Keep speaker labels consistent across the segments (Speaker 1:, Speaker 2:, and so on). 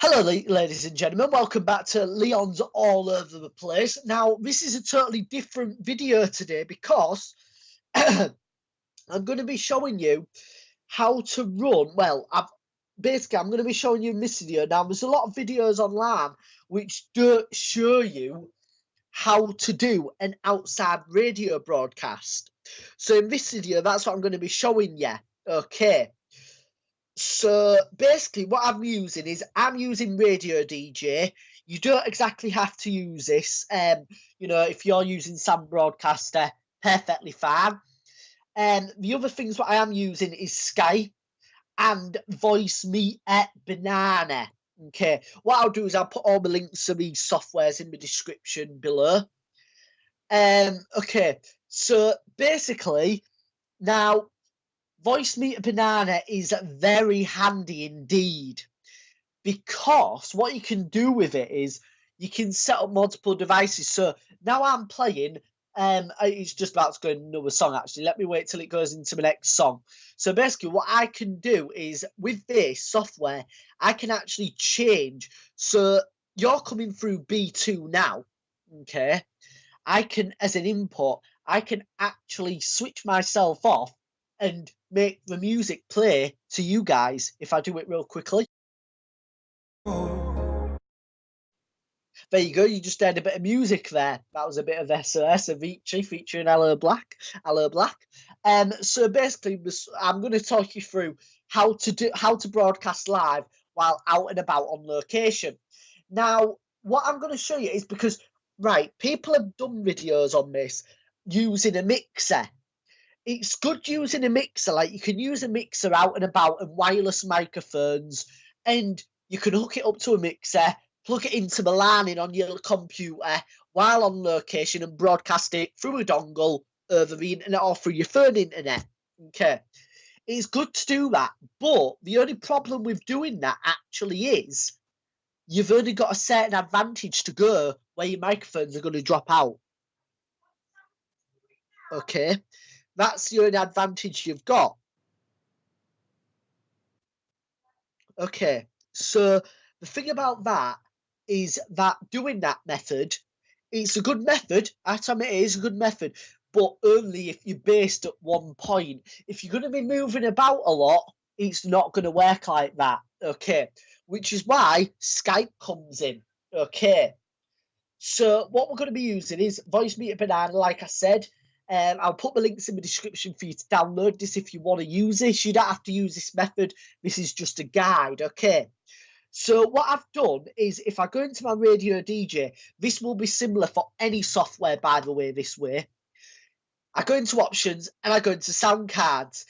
Speaker 1: Hello, ladies and gentlemen. Welcome back to Leon's All Over the Place. Now, this is a totally different video today because I'm going to be showing you how to run. Well, I'm going to be showing you in this video. Now, there's a lot of videos online which don't show you how to do an outside radio broadcast. So in this video, that's what I'm going to be showing you. Okay. So basically what I'm using is I'm using Radio DJ. You don't exactly have to use this. You know, if you're using Sam Broadcaster, perfectly fine. The other things what I am using is Skype and Voice Me at Banana. Okay, what I'll do is I'll put all the links to these softwares in the description below. Okay, so basically now Voice Meter Banana is very handy indeed, because what you can do with it is you can set up multiple devices. So now I'm playing, it's just about to go into another song actually. Let me wait till it goes into the next song. So basically what I can do is with this software, I can actually change. So you're coming through B2 now, okay? I can, as an input, I can actually switch myself off and make the music play to you guys if I do it real quickly. There you go, you just heard a bit of music there. That was a bit of SOS Avicii featuring Hello Black. So basically I'm going to talk you through how to broadcast live while out and about on location. Now what I'm going to show you is because people have done videos on this using a mixer. It's good using a mixer. Like, you can use a mixer out and about and wireless microphones, and you can hook it up to a mixer, plug it into the line on your computer while on location and broadcast it through a dongle over the internet or through your phone internet. Okay, it's good to do that, but the only problem with doing that actually is you've only got a certain advantage to go where your microphones are going to drop out. Okay, that's the only advantage you've got. Okay, so the thing about that is that doing that method, it's a good method. I tell you, it is a good method, but only if you're based at one point. If you're going to be moving about a lot, it's not going to work like that. Okay, which is why Skype comes in. Okay, so what we're going to be using is Voice Meter Banana, like I said. I'll put the links in the description for you to download this if you want to use this. You don't have to use this method. This is just a guide, okay? So what I've done is, if I go into my Radio DJ, this will be similar for any software, by the way, this way. I go into options and I go into sound cards.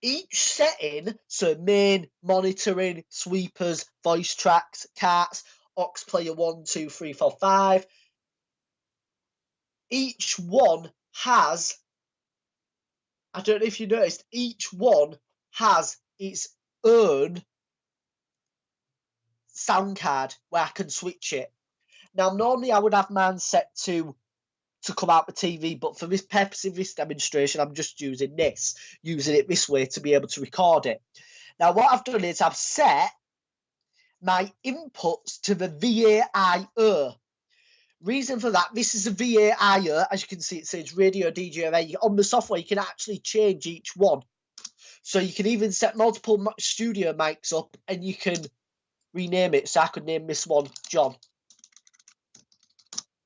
Speaker 1: Each setting, so main, monitoring, sweepers, voice tracks, carts, aux player 1, 2, 3, 4, 5. Each one has, I don't know if you noticed, each one has its own sound card where I can switch it. Now, normally I would have mine set to come out the TV, but for this purpose of this demonstration, I'm just using it this way to be able to record it. Now, what I've done is I've set my inputs to the VAIO. Reason for that, this is a VAIO. As you can see, it says Radio DJ. On the software, you can actually change each one. So you can even set multiple studio mics up and you can rename it. So I could name this one John.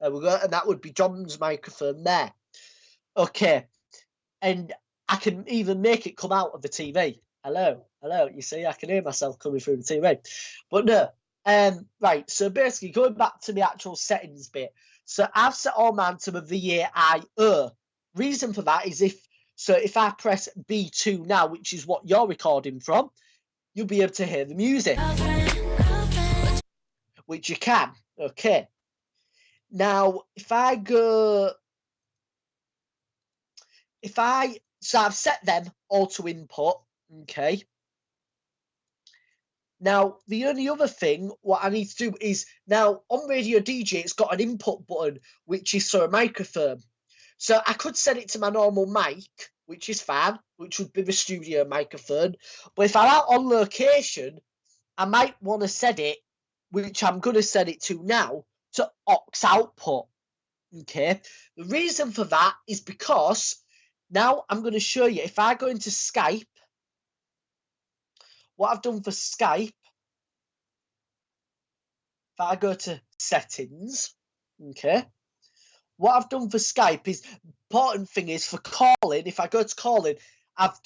Speaker 1: There we go. And that would be John's microphone there. Okay. And I can even make it come out of the TV. Hello. You see, I can hear myself coming through the TV. But no. Right, so basically going back to the actual settings bit, so I've set all mine to the VAIO. Reason for that is if I press B2 now, which is what you're recording from, you'll be able to hear the music, which you can. Okay, now so I've set them all to input. Okay. Now, the only other thing, what I need to do is, now on Radio DJ, it's got an input button, which is for a microphone. So I could set it to my normal mic, which is fine, which would be the studio microphone. But if I'm out on location, I might want to set it which I'm going to set it to now, to aux output. Okay, the reason for that is because now I'm going to show you, if I go into Skype, what I've done for Skype, if I go to settings, okay, what I've done for Skype is, important thing is for calling, if I go to calling, I've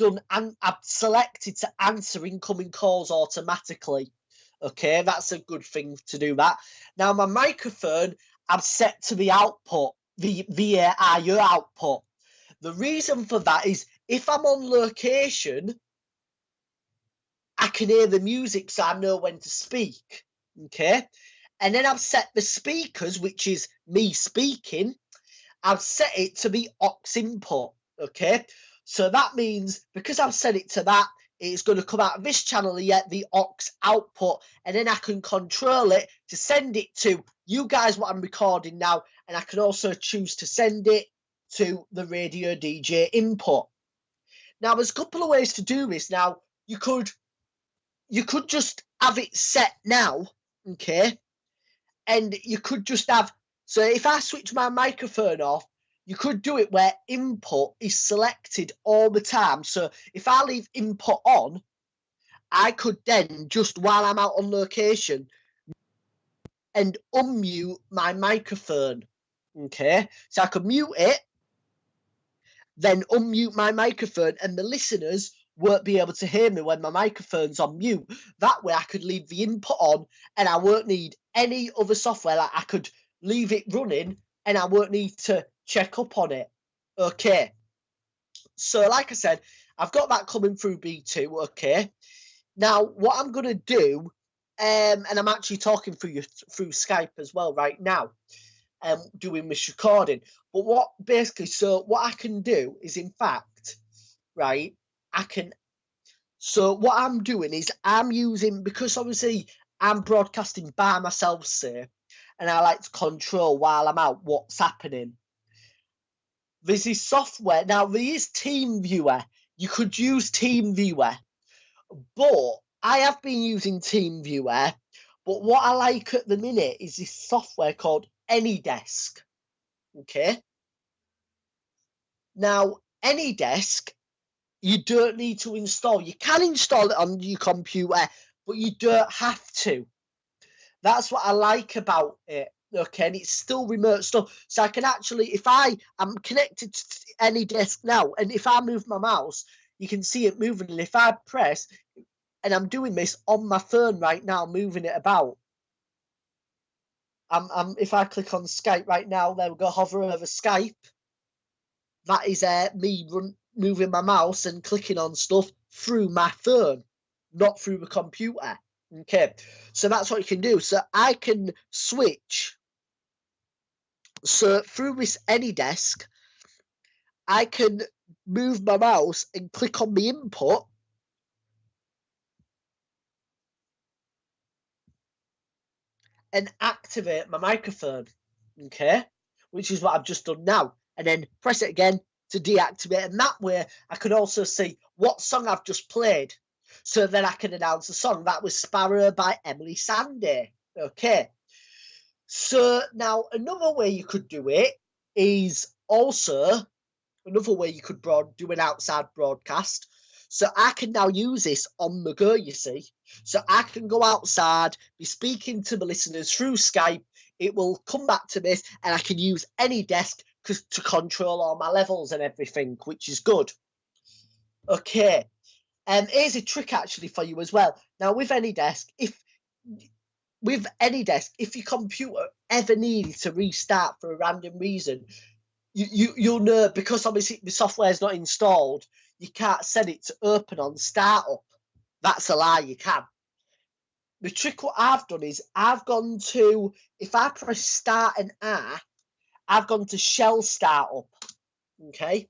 Speaker 1: selected to answer incoming calls automatically. Okay, that's a good thing to do that. Now my microphone, I've set to the output, the VAIO output. The reason for that is if I'm on location, I can hear the music, so I know when to speak. Okay, and then I've set the speakers, which is me speaking, I've set it to the aux input. Okay, so that means because I've set it to that, it's going to come out of this channel here, the aux output, and then I can control it to send it to you guys what I'm recording now, and I can also choose to send it to the radio DJ input. Now there's a couple of ways to do this. Now you could just have it set now, okay, and you could just have, so if I switch my microphone off, you could do it where input is selected all the time. So if I leave input on, I could then, just while I'm out on location, and unmute my microphone. Okay, so I could mute it, then unmute my microphone, and the listeners won't be able to hear me when my microphone's on mute. That way I could leave the input on and I won't need any other software. Like I could leave it running and I won't need to check up on it. Okay, so like I said, I've got that coming through B2. Okay, now what I'm going to do, and I'm actually talking through Skype as well right now, doing this recording. But what I can do is, in fact, right, so what I'm doing is I'm using, because obviously I'm broadcasting by myself, say, and I like to control while I'm out what's happening. There's this software, now there is TeamViewer. You could use TeamViewer, but I have been using TeamViewer, but what I like at the minute is this software called AnyDesk. Okay, now AnyDesk, you don't need to install. You can install it on your computer, but you don't have to. That's what I like about it. Okay, and it's still remote stuff. So I can actually, if I am connected to AnyDesk now, and if I move my mouse, you can see it moving. And if I press, and I'm doing this on my phone right now, moving it about. If I click on Skype right now, there we go, hover over Skype. That is me moving my mouse and clicking on stuff through my phone, not through the computer. Okay, so that's what you can do. So I can switch. So through this AnyDesk, I can move my mouse and click on the input, and activate my microphone. Okay, which is what I've just done now. And then press it again to deactivate. And that way I can also see what song I've just played. So then I can announce the song. That was Sparrow by Emily Sandé. Okay. So now another way you could do it is also, another way you could do an outside broadcast. So I can now use this on the go, you see. So I can go outside, be speaking to the listeners through Skype. It will come back to this, and I can use AnyDesk to control all my levels and everything, which is good. Okay. Here's a trick actually for you as well. Now with AnyDesk, if your computer ever needed to restart for a random reason, you'll know, because obviously the software is not installed, you can't set it to open on startup. That's a lie, you can. The trick what I've done is I've gone to, if I press start and R, I've gone to shell startup. Okay.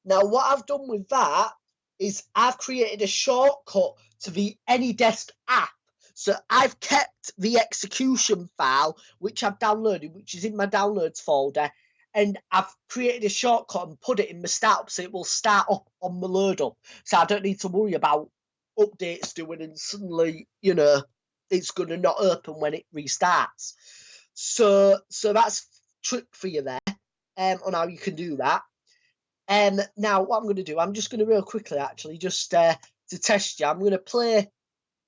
Speaker 1: Now what I've done with that is I've created a shortcut to the AnyDesk app. So I've kept the execution file, which I've downloaded, which is in my downloads folder, and I've created a shortcut and put it in the startup, so it will start up on the load up. So I don't need to worry about updates doing and suddenly, it's going to not open when it restarts. So that's trick for you there, on how you can do that. Now what I'm going to do, I'm just going to real quickly actually just to test you. I'm going to play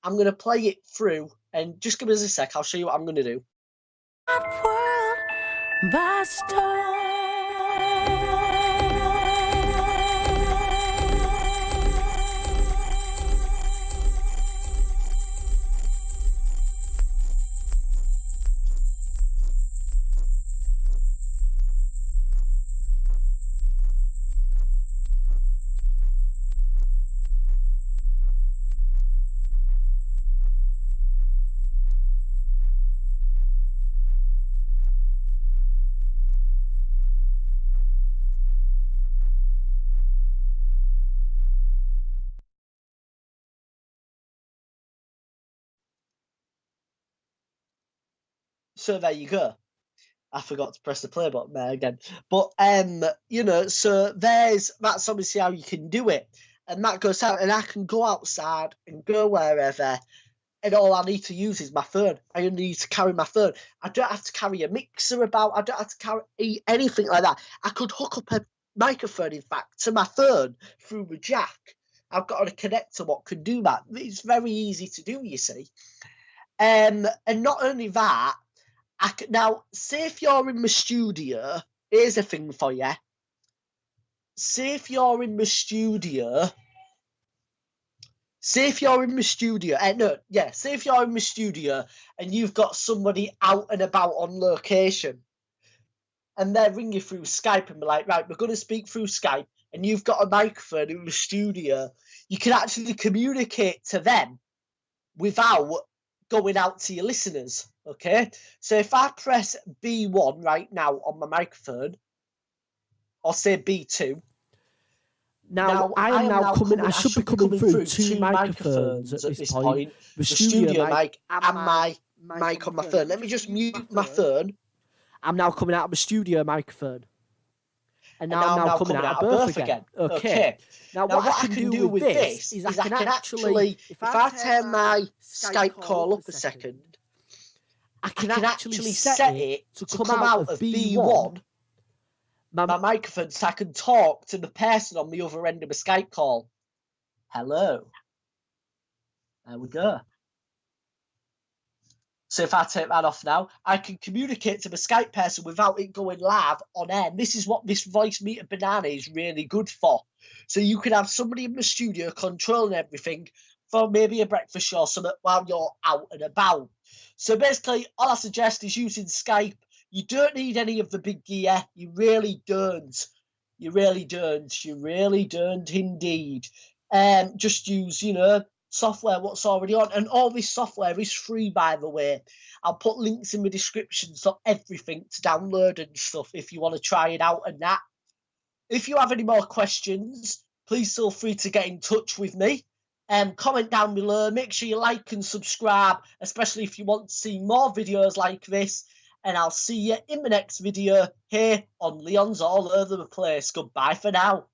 Speaker 1: it through, and just give us a sec. I'll show you what I'm going to do. World by storm. So there you go. I forgot to press the play button there again. But you know, so that's obviously how you can do it. And that goes out, and I can go outside and go wherever, and all I need to use is my phone. I only need to carry my phone. I don't have to carry a mixer about. I don't have to carry anything like that. I could hook up a microphone, in fact, to my phone through the jack. I've got a connector what can do that. It's very easy to do, you see. And not only that, now, say if you're in the studio, here's a thing for you. Say if you're in the studio, say if you're in the studio and you've got somebody out and about on location, and they're ringing through Skype and be like, right, we're going to speak through Skype, and you've got a microphone in the studio, you can actually communicate to them without going out to your listeners, okay? So if I press B1 right now on my microphone, or say B2,
Speaker 2: Now I should be coming through two microphones at this point. The studio mic and my mic on my phone.
Speaker 1: Let me just mute my phone.
Speaker 2: I'm now coming out of the studio microphone. And now I'm now coming out of birth again. Okay. Now what I can do with this is I can actually, if I turn my Skype call up a second, I can actually set it to come out of B1,
Speaker 1: my microphone, so I can talk to the person on the other end of a Skype call. Hello. There we go. So if I take that off now, I can communicate to the Skype person without it going live on air. And this is what this voice meter banana is really good for. So you can have somebody in the studio controlling everything for maybe a breakfast show, so that while you're out and about. So basically, all I suggest is using Skype. You don't need any of the big gear. You really don't. You really don't. You really don't indeed. Just use, software what's already on. And all this software is free, by the way. I'll put links in the description for everything to download and stuff if you want to try it out and that. If you have any more questions, please feel free to get in touch with me. Comment down below. Make sure you like and subscribe, especially if you want to see more videos like this. And I'll see you in the next video here on Leon's All Over the Place. Goodbye for now.